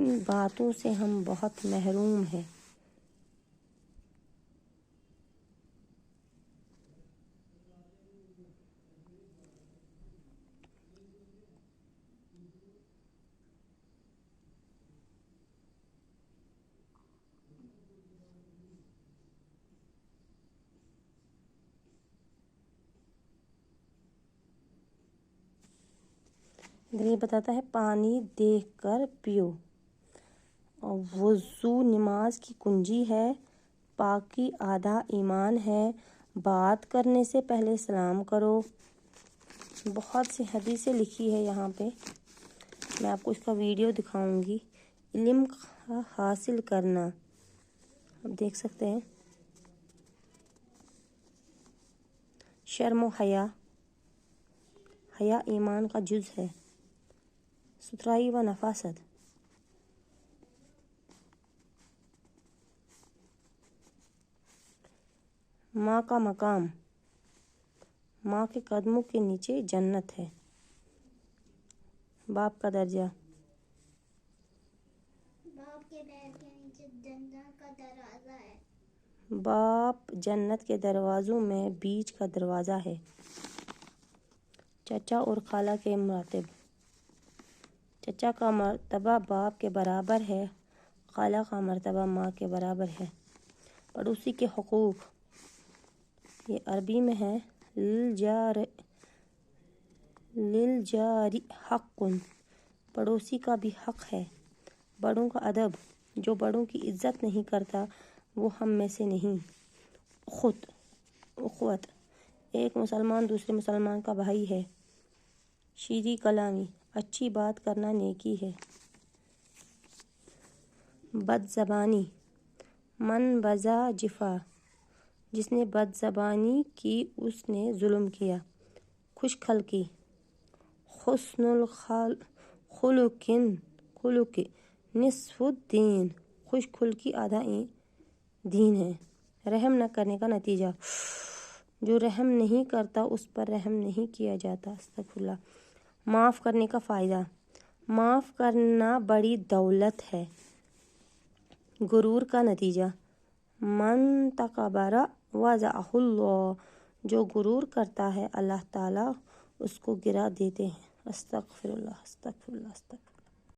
ان باتوں سے ہم بہت محروم ہیں۔ ادھر یہ بتاتا ہے پانی دیکھ کر پیو، اور وضو نماز کی کنجی ہے، پاکی آدھا ایمان ہے، بات کرنے سے پہلے سلام کرو۔ بہت سی حدیثیں لکھی ہے یہاں پہ، میں آپ کو اس کا ویڈیو دکھاؤں گی۔ علم حاصل کرنا، آپ دیکھ سکتے ہیں۔ شرم و حیا، حیا ایمان کا جز ہے۔ ستھرائی و نفاست، ماں کا مقام، ماں کے قدموں کے نیچے جنت ہے۔ باپ کا درجہ، باپ کے پیر کے نیچے جنت کا دروازہ ہے۔ باپ جنت کے دروازوں میں بیچ کا دروازہ ہے۔ چچا اور خالہ کے مراتب، چچا کا مرتبہ باپ کے برابر ہے، خالہ کا مرتبہ ماں کے برابر ہے۔ پڑوسی کے حقوق، یہ عربی میں ہے للجار حق، پڑوسی کا بھی حق ہے۔ بڑوں کا ادب، جو بڑوں کی عزت نہیں کرتا وہ ہم میں سے نہیں۔ اخوت، ایک مسلمان دوسرے مسلمان کا بھائی ہے۔ شیریں کلامی، اچھی بات کرنا نیکی ہے۔ بد زبانی، من بذا جفا، جس نے بد زبانی کی اس نے ظلم کیا۔ خوش خلقی، حسن الخلق نصف الدین، خوش خلقی آدھا دین ہے۔ رحم نہ کرنے کا نتیجہ، جو رحم نہیں کرتا اس پر رحم نہیں کیا جاتا۔ استغفر اللہ۔ معاف کرنے کا فائدہ، معاف کرنا بڑی دولت ہے۔ غرور کا نتیجہ، من تکبر وضعہ اللہ، جو غرور کرتا ہے اللہ تعالیٰ اس کو گرا دیتے ہیں۔ استغفر اللہ، استغفر اللہ، استغفر اللہ۔